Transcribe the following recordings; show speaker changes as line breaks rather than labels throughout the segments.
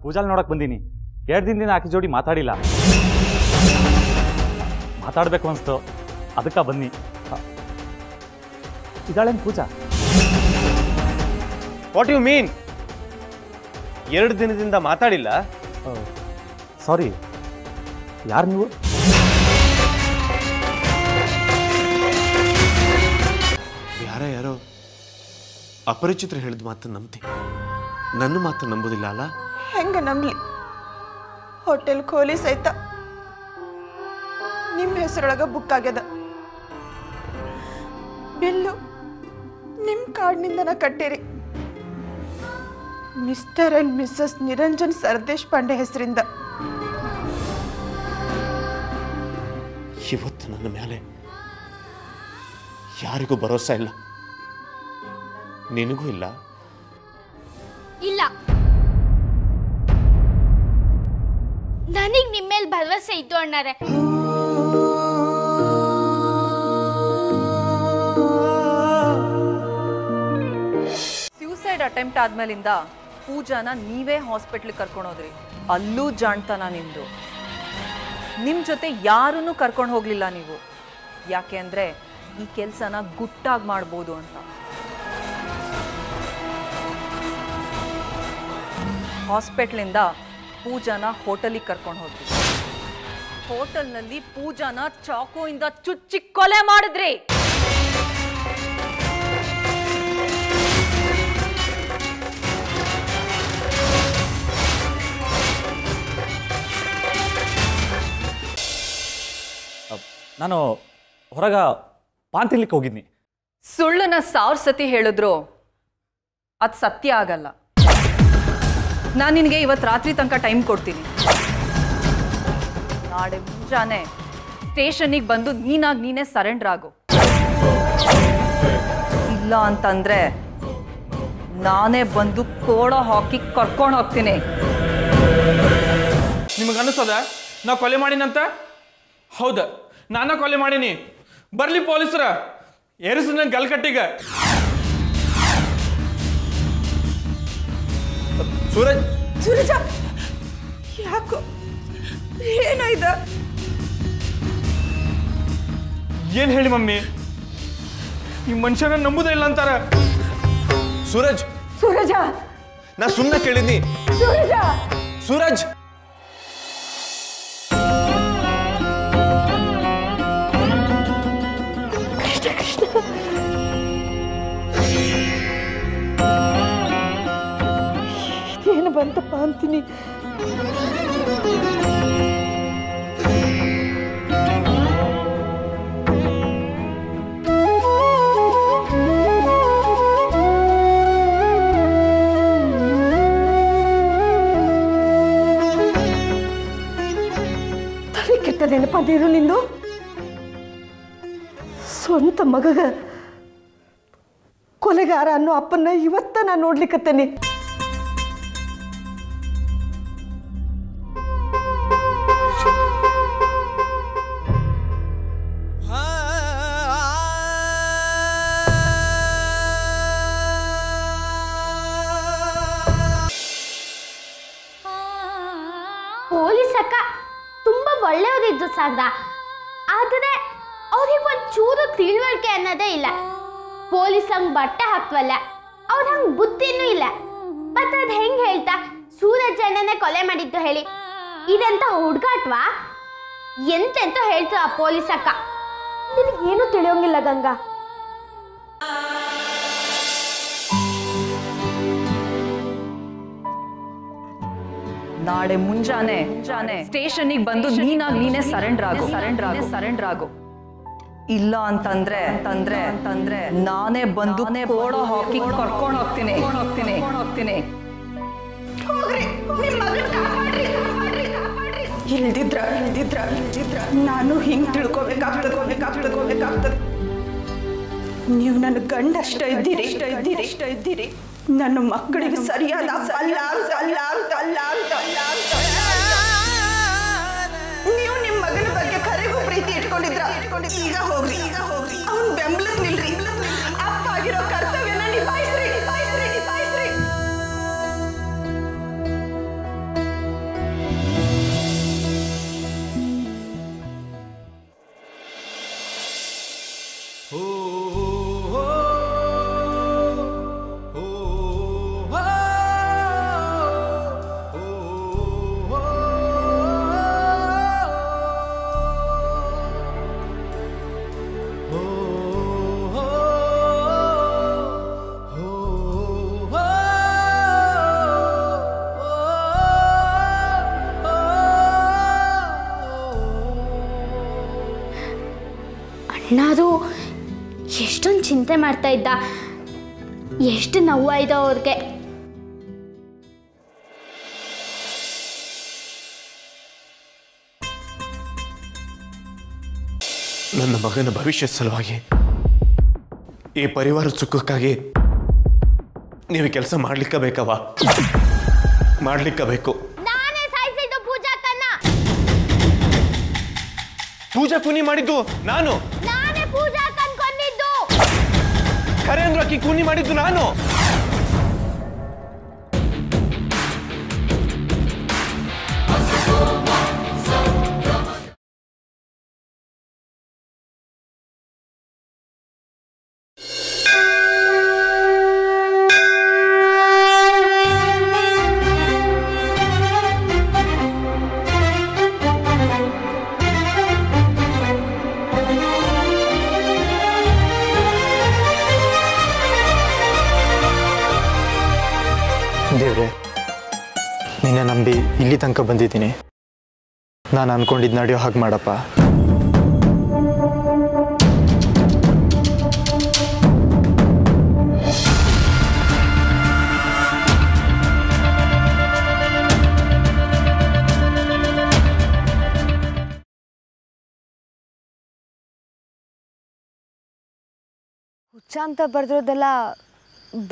ಪೂಜಾಲ್ ನೋಡಕ್ ಬಂದೀನಿ. 2 ದಿನದಿಂದ ಆಕೆ ಜೋಡಿ ಮಾತಾಡಿಲ್ಲ. ಮಾತಾಡ್ಬೇಕು ಅನ್ಸ್ತು, ಅದಕ್ಕೆ ಬನ್ನಿ. ಇದಾಳೇನು ಪೂಜಾ?
What you mean? 2 ದಿನದಿಂದ ಮಾತಾಡಿಲ್ಲ?
ಸಾರಿ, ಯಾರು ನೀವು?
ಯಾರೋ ಅಪರಿಚಿತರು ಹೇಳಿದ ಮಾತು ನಂಬ್ತಿ, ನನ್ನ ಮಾತು ನಂಬೋದಿಲ್ಲ ಅಲ್ಲ?
ಹೆಂಗ ನಂಬ್ಲಿ? ಹೋಟೆಲ್ ಖೋಲಿ ಸಹಿತ ನಿಮ್ಮ ಹೆಸರೊಳಗ ಬುಕ್ ಆಗ್ಯದ. ಬಿಲ್ಲು ನಿಮ್ಮ ಕಾರ್ಡ್ನಿಂದನ ಕಟ್ಟಿರಿ. Mr and Mrs Niranjan Sardeshpande ಹೆಸರಿಂದ.
ಇವತ್ತು ನನ್ನ ಮೇಲೆ ಯಾರಿಗೂ ಭರೋಸಾ ಇಲ್ಲ, ನಿನಗೂ ಇಲ್ಲ.
ಇಲ್ಲ, ನನಗ್ ನಿಮ್ಮೇಲೆ ಭರವಸೆ ಇತ್ತು ಅಣ್ಣಾರೆ.
ಸ್ಯೂಸೈಡ್ ಅಟೆಂಪ್ಟ್ ಆದ್ಮೇಲಿಂದ ಪೂಜಾನ ನೀವೇ ಹಾಸ್ಪಿಟ್ಲಿಗೆ ಕರ್ಕೊಂಡೋದ್ರಿ. ಅಲ್ಲೂ ಜಾಣ್ತನ ನಿಮ್ದು. ನಿಮ್ಮ ಜೊತೆ ಯಾರನ್ನೂ ಕರ್ಕೊಂಡು ಹೋಗ್ಲಿಲ್ಲ ನೀವು. ಯಾಕೆ ಅಂದರೆ ಈ ಕೆಲಸನ ಗುಟ್ಟಾಗಿ ಮಾಡ್ಬೋದು ಅಂತ. ಹಾಸ್ಪಿಟ್ಲಿಂದ ಪೂಜಾನ ಹೋಟೆಲಿಗೆ ಕರ್ಕೊಂಡು ಹೋದ್ರಿ. ಹೋಟೆಲ್ನಲ್ಲಿ ಪೂಜಾನ ಚಾಕುವಿಂದ ಚುಚ್ಚಿ ಕೊಲೆ ಮಾಡಿದ್ರಿ.
ನಾನು ಹೊರಗ ಪಾನ್ ತಿನ್ಲಿಕ್ಕೆ ಹೋಗಿದ್ನಿ.
ಸುಳ್ಳನ್ನ 1000 ಸತಿ ಹೇಳಿದ್ರು ಅದು ಸತ್ಯ ಆಗಲ್ಲ. ನಾನು ನಿನಗೆ ಇವತ್ತು ರಾತ್ರಿ ತನಕ ಟೈಮ್ ಕೊಡ್ತೀನಿ. ನಾಳೆ ಮುಂಜಾನೆ ಸ್ಟೇಷನ್ನಿಗೆ ಬಂದು ನೀನೇ ಸರೆಂಡರ್ ಆಗು. ಇಲ್ಲ ಅಂತಂದ್ರೆ ನಾನೇ ಬಂದು ಕೋಡ ಹಾಕಿ ಕರ್ಕೊಂಡು ಹೋಗ್ತೀನಿ.
ನಿಮಗೆ ಅನಿಸ್ತದ ನಾ ಕೊಲೆ ಮಾಡಿನಂತ? ಹೌದ, ನಾನು ಕೊಲೆ ಮಾಡೀನಿ. ಬರ್ಲಿ ಪೊಲೀಸರ, ಏರಿಸ್ ನನ್ನ ಗಲ್ಕಟ್ಟಿಗೆ.
ಸೂರಜ, ಯಾಕೋ ಏನಾಯ್ತ?
ಏನ್ ಹೇಳಿ ಮಮ್ಮಿ, ಈ ಮನುಷ್ಯನ ನಂಬುದೇ ಇಲ್ಲ ಅಂತಾರ.
ಸೂರಜ,
ನಾ ಸುಮ್ಮನೆ ಕೇಳಿದ್ನಿ. ಸೂರಜ್,
ಏನು ಬಂತಪ್ಪ ಅಂತೀನಿ. ತಲೆ ಕೆಟ್ಟ ನೆನಪಾದೇನು ನಿಂದು? ಸ್ವಂತ ಮಗಗ ಕೊಲೆಗಾರ ಅನ್ನೋ ಅಪ್ಪನ್ನ ಇವತ್ತ ನಾನು ನೋಡ್ಲಿಕ್ಕತ್ತೇನೆ.
ಪೊಲೀಸ್ ಅಕ್ಕ ತುಂಬಾ ಒಳ್ಳೆಯವರಿದ್ದು ಸಾಗ್ದ, ಆದರೆ ಅವ್ರಿಗೆ ಒಂಚೂರು ತಿಳುವಳಿಕೆ ಅನ್ನೋದೇ ಇಲ್ಲ. ಪೊಲೀಸ್ ಹಂಗ್ ಬಟ್ಟೆ ಹಾಕ್ವಲ್ಲ, ಅವ್ರ ಹಂಗ್ ಬುದ್ಧಿನೂ ಇಲ್ಲ. ಮತ್ತೆ ಅದ್ ಹೆಂಗ್ ಹೇಳ್ತಾ ಸೂರಜ್ ಅಣ್ಣನೇ ಕೊಲೆ ಮಾಡಿದ್ದು ಹೇಳಿ? ಇದೆಂತ ಹುಡ್ಗಾಟ್ವಾ? ಎಂತೆಂತ ಹೇಳ್ತು ಆ ಪೊಲೀಸ್ ಅಕ್ಕ. ನಿನಗೇನು ತಿಳಿಯೋಂಗಿಲ್ಲ ಗಂಗಾ.
ನಾಳೆ ಮುಂಜಾನೆ ಸ್ಟೇಷನ್ನಿಗೆ ಬಂದು ನೀನೇ ಸರೆಂಡರ್ ಆಗು. ಇಲ್ಲ ಅಂತಂದ್ರೆ ನಾನೇ ಬಂದು ಕೋಡ ಹಾಕಿ ಕರ್ಕೊಂಡು ಹೋಗ್ತೀನಿ.
ಇಲ್ದಿದ್ರ ನಾನು ಹಿಂಗ್ ತಿಳ್ಕೋಬೇಕಾಗ್ತದೆ. ನೀವು ನನ್ನ ಗಂಡ ಅಷ್ಟ ಇದ್ದೀರಿ. ನನ್ನ ಮಕ್ಕಳಿಗೆ ಸರಿಯಾದ ನೀವು ನಿಮ್ಮ ಮಗನ ಬಗ್ಗೆ ಕರೆಗೂ ಪ್ರೀತಿ ಇಟ್ಕೊಂಡಿದ್ರ. ಈಗ ಹೋಗ್ರಿ, ಅವನ್ ಬೆಂಬಲಕ್ಕೆ ನಿಲ್ರಿ. ಅಪ್ಪ ಆಗಿರೋ ಕರ್ತವ್ಯನ ನಿಭಾಯಿಸ್ರಿ.
ಅಣ್ಣಾರು ಎಷ್ಟೊಂದು ಚಿಂತೆ ಮಾಡ್ತಾ ಇದ್ದ, ಎಷ್ಟು ನೋವಾಯ್ತು ಅವ್ರಿಗೆ.
ನನ್ನ ಮಗನ ಭವಿಷ್ಯದ ಸಲುವಾಗಿ, ಈ ಪರಿವಾರದ ಸುಖಕ್ಕಾಗಿ ನೀವು ಕೆಲಸ ಮಾಡ್ಲಿಕ್ಕಬೇಕವ, ಮಾಡ್ಲಿಕ್ಕಬೇಕು.
ನಾನೇ ಸಾಯಿಸಿದ್ದು ಪೂಜಾಕನ್ನ.
ಪೂಜಾ ಕೂನಿ ಮಾಡಿದ್ದು ನಾನು.
ನಾನೇ ಪೂಜಾಕನ್ ಕೊಂದಿದ್ದು.
ಖರೆ ಅಂದ್ರು ಅಕ್ಕಿ ಕೂನಿ ಮಾಡಿದ್ದು ನಾನು.
ದೇವ್ರೆ, ನಿನ್ನೆ ನಂಬಿ ಇಲ್ಲಿ ತನಕ ಬಂದಿದ್ದೀನಿ. ನಾನು ಅನ್ಕೊಂಡಿದ್ದು ನಡೆಯೋ ಹಾಗೆ ಮಾಡಪ್ಪ.
ಹುಚ್ಚ ಅಂತ ಬರೆದಿರೋದೆಲ್ಲ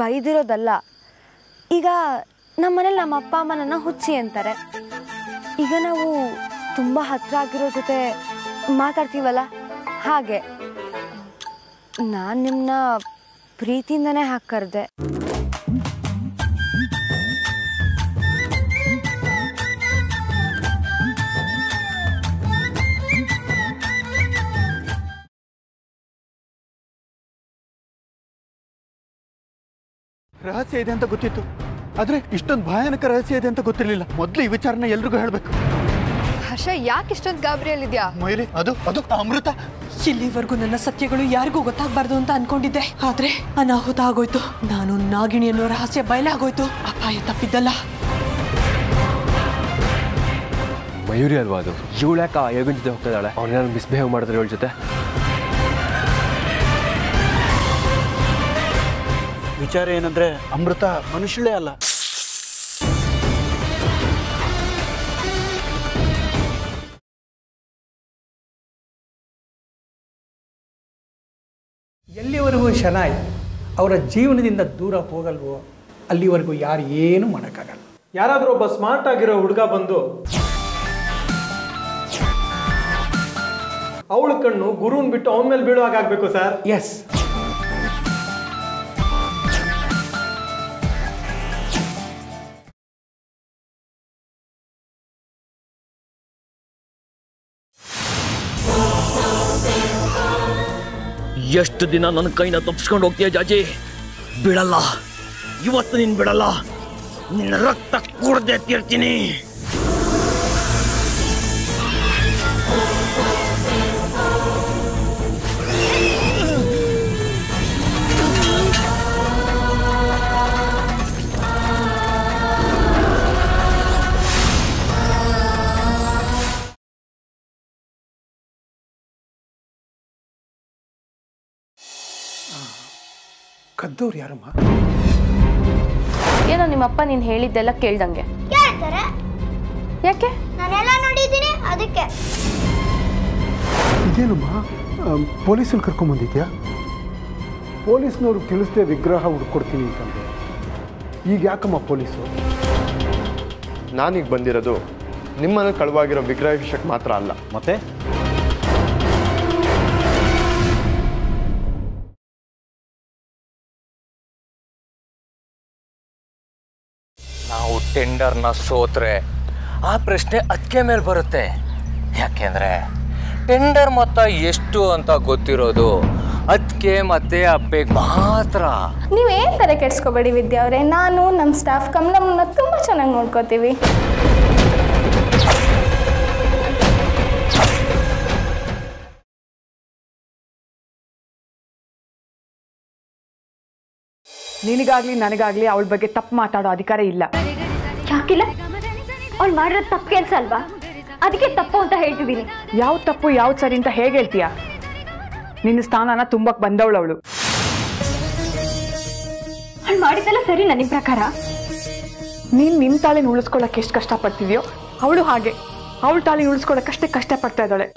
ಬೈದಿರೋದಲ್ಲ. ಈಗ ನಮ್ಮ ಮನೇಲಿ ನಮ್ಮ ಅಪ್ಪ ಅಮ್ಮ ನನ್ನ ಹುಚ್ಚಿ ಅಂತಾರೆ. ಈಗ ನಾವು ತುಂಬ ಹತ್ರ ಆಗಿರೋ ಜೊತೆ ಮಾತಾಡ್ತೀವಲ್ಲ, ಹಾಗೆ ನಾನು ನಿಮ್ಮನ್ನ ಪ್ರೀತಿಯಿಂದನೇ ಹಾಕಿ ಕರೆದೆ.
ರಹಸ್ಯ ಇದೆ ಅಂತ ಗೊತ್ತಿತ್ತು, ಆದ್ರೆ ಇಷ್ಟೊಂದು ಭಯಾನಕ ರಹಸ್ಯ ಇದೆ ಅಂತ ಗೊತ್ತಿರಲಿಲ್ಲ. ಮೊದಲು ಈ ವಿಚಾರನ ಎಲ್ರಿಗೂ ಹೇಳ್ಬೇಕು.
ಹರ್ಷ, ಯಾಕೆ ಇಷ್ಟೊಂದು ಗಾಬರಿಯಲ್ಲಿದ್ಯಾ?
ಮೊಯ್ಲಿ, ಅದು ಅಮೃತ.
ಇಲ್ಲಿವರೆಗೂ ನನ್ನ ಸತ್ಯಗಳು ಯಾರಿಗೂ ಗೊತ್ತಾಗಬಾರ್ದು ಅಂತ ಅನ್ಕೊಂಡಿದ್ದೆ, ಆದ್ರೆ ಅನಾಹುತ ಆಗೋಯ್ತು. ನಾನು ನಾಗಿಣಿ ಅನ್ನೋ ರಹಸ್ಯ ಬಯಲಾಗೋಯ್ತು. ಅಪಾಯ ತಪ್ಪಿದ್ದಲ್ಲ.
ಮಯೂರಿ ಅಲ್ವಾ ಅದು? ಇವಳ್ಯಾಕ ಯೋಗನ್ ಜೊತೆ ಹೋಗ್ತಿದ್ದಾಳೆ? ಅವ್ರನ್ನ ಮಿಸ್ಬಿಹೇವ್ ಮಾಡಿದ್ರೆ ಇವಳ ಜೊತೆ.
ವಿಚಾರ ಏನಂದ್ರೆ ಅಮೃತ ಮನುಷ್ಯಳೇ ಅಲ್ಲ.
ಎಲ್ಲಿವರೆಗೂ ಶನಾಯ್ ಅವರ ಜೀವನದಿಂದ ದೂರ ಹೋಗಲ್ವೋ ಅಲ್ಲಿವರೆಗೂ ಯಾರು ಏನು ಮಾಡೋಕ್ಕಾಗಲ್ಲ.
ಯಾರಾದರೂ ಒಬ್ಬ ಸ್ಮಾರ್ಟ್ ಆಗಿರೋ ಹುಡುಗ ಬಂದು ಅವಳ ಕಣ್ಣು ಗುರುನ್ ಬಿಟ್ಟು ಅವನ ಮೇಲೆ ಬೀಳೋ ಹಾಗಾಗಬೇಕು ಸರ್.
ಎಸ್,
ಎಷ್ಟು ದಿನ ನನ್ನ ಕೈನ ತಪ್ಪಿಸ್ಕೊಂಡು ಹೋಗ್ತೀಯ ಜಾಜಿ? ಬಿಡಲ್ಲ, ಇವತ್ತು ನೀನು ಬಿಡಲ್ಲ. ನಿನ್ನ ರಕ್ತ ಕುಡ್ದೆ ತೀರ್ತೀನಿ.
ಕದ್ದವ್ರು ಯಾರಮ್ಮ?
ಏನೋ ನಿಮ್ಮಪ್ಪ ನೀನು ಹೇಳಿದ್ದೆಲ್ಲ ಕೇಳ್ದಂಗೆ.
ಕೇಳ್ತಾರೆ.
ಯಾಕೆ?
ನಾನೆಲ್ಲ ನೋಡಿದ್ದೀನಿ, ಅದಕ್ಕೆ.
ಇದೇನಮ್ಮ, ಪೊಲೀಸಲ್ಲಿ ಕರ್ಕೊಂಬಂದಿದ್ಯಾ? ಪೊಲೀಸ್ನವ್ರು ತಿಳಿಸ್ದೆ ವಿಗ್ರಹ ಹುಡ್ಕೊಡ್ತೀನಿ ಅಂತಂದ್ರೆ ಈಗ ಯಾಕಮ್ಮ ಪೊಲೀಸು?
ನಾನೀಗ ಬಂದಿರೋದು ನಿಮ್ಮನ್ನು ಕಳುವಾಗಿರೋ ವಿಗ್ರಹ ವಿಷಯಕ್ಕೆ ಮಾತ್ರ ಅಲ್ಲ.
ಮತ್ತೆ
ನಾವು ಟೆಂಡರ್ನ ಸೋತ್ರೆ ಆ ಪ್ರಶ್ನೆ ಅದಕ್ಕೆ ಮೇಲೆ ಬರುತ್ತೆ. ಯಾಕೆಂದರೆ ಟೆಂಡರ್ ಮೊತ್ತ ಎಷ್ಟು ಅಂತ ಗೊತ್ತಿರೋದು
ಅದಕ್ಕೆ ಮತ್ತೆ ಅಪ್ಪೆಗೆ ಮಾತ್ರ.
ನೀವೇನು ತಲೆ ಕೆಡ್ಸ್ಕೊಬೇಡಿ ವಿದ್ಯಾ ಅವರೇ, ನಾನು ನಮ್ಮ ಸ್ಟಾಫ್ ಕಮಲಮ್ಮನ ತುಂಬ ಚೆನ್ನಾಗಿ ನೋಡ್ಕೋತೀವಿ.
ನಿನಗಾಗ್ಲಿ ನನಗಾಗ್ಲಿ ಅವಳ ಬಗ್ಗೆ ತಪ್ಪು ಮಾತಾಡೋ ಅಧಿಕಾರ ಇಲ್ಲ.
ಯಾಕಿಲ್ಲ? ಅವ್ಳು ಮಾಡಿರೋ ತಪ್ಪು ಕೆಲಸ ಅಲ್ವಾ, ಅದಕ್ಕೆ ತಪ್ಪು ಅಂತ ಹೇಳ್ತಿದ್ದೀನಿ.
ಯಾವ ತಪ್ಪು ಯಾವ ಸರಿ ಅಂತ ಹೇಗೆ ಹೇಳ್ತೀಯ? ನಿನ್ನ ಸ್ಥಾನನ ತುಂಬಕ್ಕೆ ಬಂದವಳು ಅವಳು.
ಅವ್ಳು ಮಾಡಿದ್ದೆಲ್ಲ ಸರಿನಾ ನಿಮ್ಮ ಪ್ರಕಾರ?
ನೀನು ನಿನ್ನ ತಾಳಿನ ಉಳಿಸ್ಕೊಳ್ಳೋಕೆ ಎಷ್ಟು ಕಷ್ಟಪಡ್ತಿದ್ಯೋ ಅವಳು ಹಾಗೆ ಅವಳ ತಾಳಿನ ಉಳಿಸ್ಕೊಳ್ಳೋಕಷ್ಟೇ ಕಷ್ಟಪಡ್ತಾ ಇದ್ದಾಳೆ.